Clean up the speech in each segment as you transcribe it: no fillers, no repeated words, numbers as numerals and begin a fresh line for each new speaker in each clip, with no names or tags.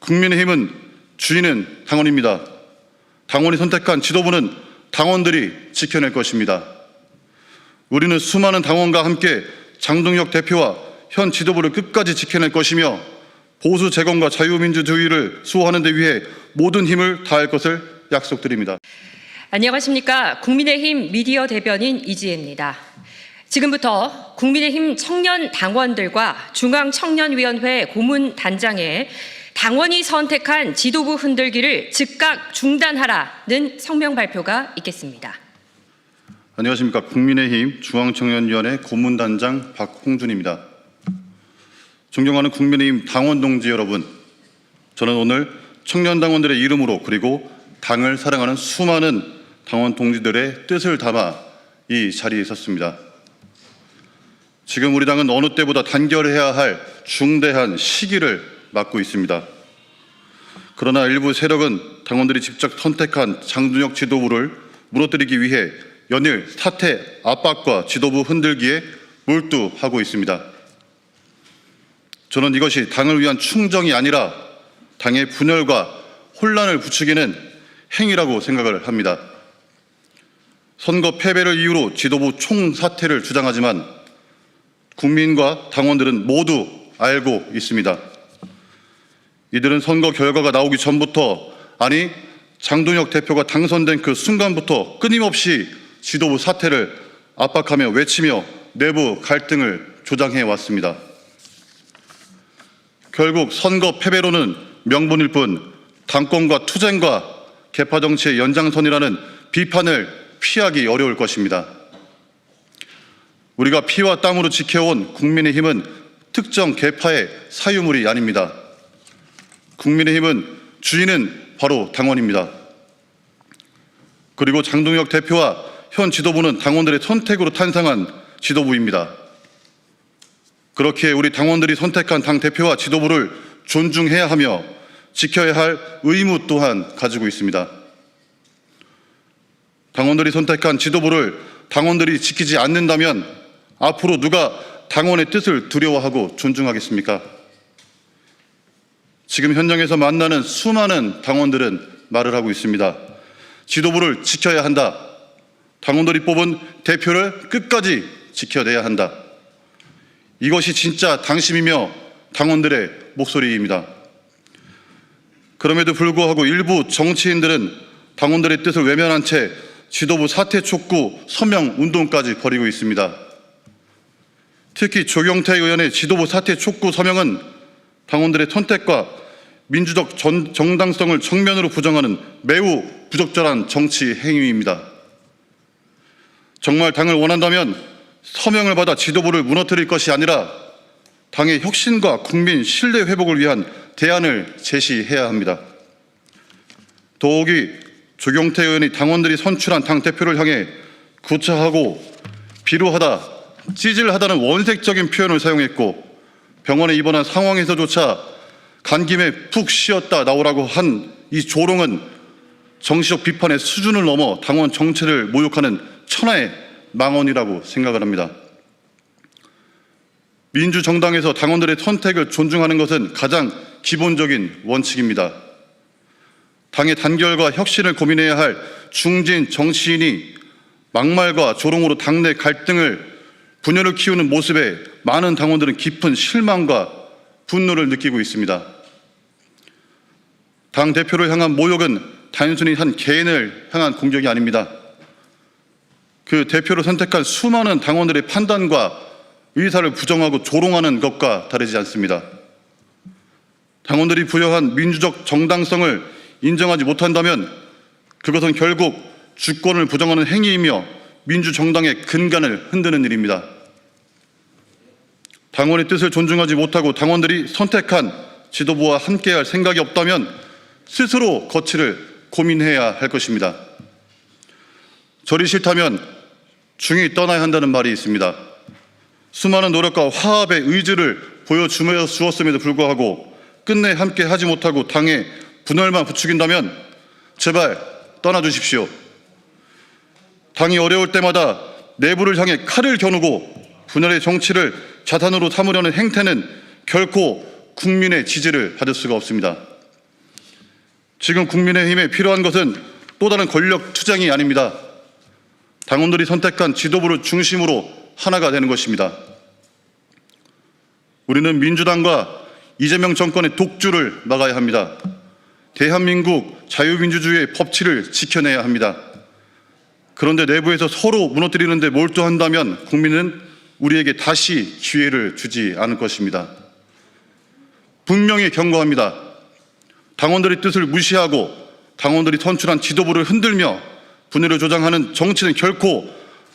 국민의힘은 주인은 당원입니다. 당원이 선택한 지도부는 당원들이 지켜낼 것입니다. 우리는 수많은 당원과 함께 장동혁 대표와 현 지도부를 끝까지 지켜낼 것이며 보수 재건과 자유민주주의를 수호하는 데 위해 모든 힘을 다할 것을 약속드립니다.
안녕하십니까. 국민의힘 미디어 대변인 이지혜입니다. 지금부터 국민의힘 청년 당원들과 중앙청년위원회 고문단장에 당원이 선택한 지도부 흔들기를 즉각 중단하라는 성명 발표가 있겠습니다.
안녕하십니까. 국민의힘 중앙청년위원회 고문단장 박홍준입니다. 존경하는 국민의힘 당원 동지 여러분, 저는 오늘 청년당원들의 이름으로 그리고 당을 사랑하는 수많은 당원 동지들의 뜻을 담아 이 자리에 섰습니다. 지금 우리 당은 어느 때보다 단결해야 할 중대한 시기를 맞고 있습니다. 그러나 일부 세력은 당원들이 직접 선택한 장동혁 지도부를 무너뜨리기 위해 연일 사퇴, 압박과 지도부 흔들기에 몰두하고 있습니다. 저는 이것이 당을 위한 충정이 아니라 당의 분열과 혼란을 부추기는 행위라고 생각을 합니다. 선거 패배를 이유로 지도부 총사퇴를 주장하지만 국민과 당원들은 모두 알고 있습니다. 이들은 선거 결과가 나오기 전부터, 아니 장동혁 대표가 당선된 그 순간부터 끊임없이 지도부 사퇴를 압박하며 외치며 내부 갈등을 조장해 왔습니다. 결국 선거 패배로는 명분일 뿐 당권과 투쟁과 계파 정치의 연장선이라는 비판을 피하기 어려울 것입니다. 우리가 피와 땀으로 지켜온 국민의힘은 특정 계파의 사유물이 아닙니다. 국민의힘은 주인은 바로 당원입니다. 그리고 장동혁 대표와 현 지도부는 당원들의 선택으로 탄생한 지도부입니다. 그렇기에 우리 당원들이 선택한 당 대표와 지도부를 존중해야 하며 지켜야 할 의무 또한 가지고 있습니다. 당원들이 선택한 지도부를 당원들이 지키지 않는다면 앞으로 누가 당원의 뜻을 두려워하고 존중하겠습니까? 지금 현장에서 만나는 수많은 당원들은 말을 하고 있습니다. 지도부를 지켜야 한다. 당원들이 뽑은 대표를 끝까지 지켜내야 한다. 이것이 진짜 당심이며 당원들의 목소리입니다. 그럼에도 불구하고 일부 정치인들은 당원들의 뜻을 외면한 채 지도부 사퇴 촉구 서명 운동까지 벌이고 있습니다. 특히 조경태 의원의 지도부 사퇴 촉구 서명은 당원들의 선택과 민주적 정당성을 정면으로 부정하는 매우 부적절한 정치 행위입니다. 정말 당을 원한다면 서명을 받아 지도부를 무너뜨릴 것이 아니라 당의 혁신과 국민 신뢰 회복을 위한 대안을 제시해야 합니다. 더욱이 조경태 의원이 당원들이 선출한 당 대표를 향해 구차하고 비루하다, 찌질하다는 원색적인 표현을 사용했고 병원에 입원한 상황에서조차 간 김에 푹 쉬었다 나오라고 한 이 조롱은 정치적 비판의 수준을 넘어 당원 정체를 모욕하는 천하의 망언이라고 생각을 합니다. 민주정당에서 당원들의 선택을 존중하는 것은 가장 기본적인 원칙입니다. 당의 단결과 혁신을 고민해야 할 중진 정치인이 막말과 조롱으로 당내 갈등을 분열을 키우는 모습에 많은 당원들은 깊은 실망과 분노를 느끼고 있습니다. 당 대표를 향한 모욕은 단순히 한 개인을 향한 공격이 아닙니다. 그 대표를 선택한 수많은 당원들의 판단과 의사를 부정하고 조롱하는 것과 다르지 않습니다. 당원들이 부여한 민주적 정당성을 인정하지 못한다면 그것은 결국 주권을 부정하는 행위이며 민주정당의 근간을 흔드는 일입니다. 당원의 뜻을 존중하지 못하고 당원들이 선택한 지도부와 함께할 생각이 없다면 스스로 거취를 고민해야 할 것입니다. 저리 싫다면 중히 떠나야 한다는 말이 있습니다. 수많은 노력과 화합의 의지를 보여주었음에도 불구하고 끝내 함께 하지 못하고 당의 분열만 부추긴다면 제발 떠나주십시오. 당이 어려울 때마다 내부를 향해 칼을 겨누고 분열의 정치를 자산으로 삼으려는 행태는 결코 국민의 지지를 받을 수가 없습니다. 지금 국민의힘에 필요한 것은 또 다른 권력 투쟁이 아닙니다. 당원들이 선택한 지도부를 중심으로 하나가 되는 것입니다. 우리는 민주당과 이재명 정권의 독주를 막아야 합니다. 대한민국 자유민주주의의 법치를 지켜내야 합니다. 그런데 내부에서 서로 무너뜨리는 데 몰두한다면 국민은 우리에게 다시 기회를 주지 않을 것입니다. 분명히 경고합니다. 당원들의 뜻을 무시하고 당원들이 선출한 지도부를 흔들며 분열을 조장하는 정치는 결코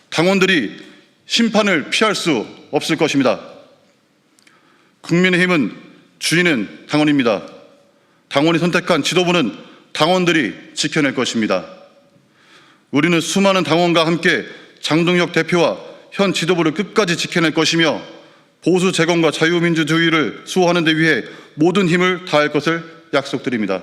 당원들이 심판을 피할 수 없을 것입니다. 국민의힘은 주인은 당원입니다. 당원이 선택한 지도부는 당원들이 지켜낼 것입니다. 우리는 수많은 당원과 함께 장동혁 대표와 현 지도부를 끝까지 지켜낼 것이며 보수 재건과 자유민주주의를 수호하는 데 위해 모든 힘을 다할 것을 약속드립니다.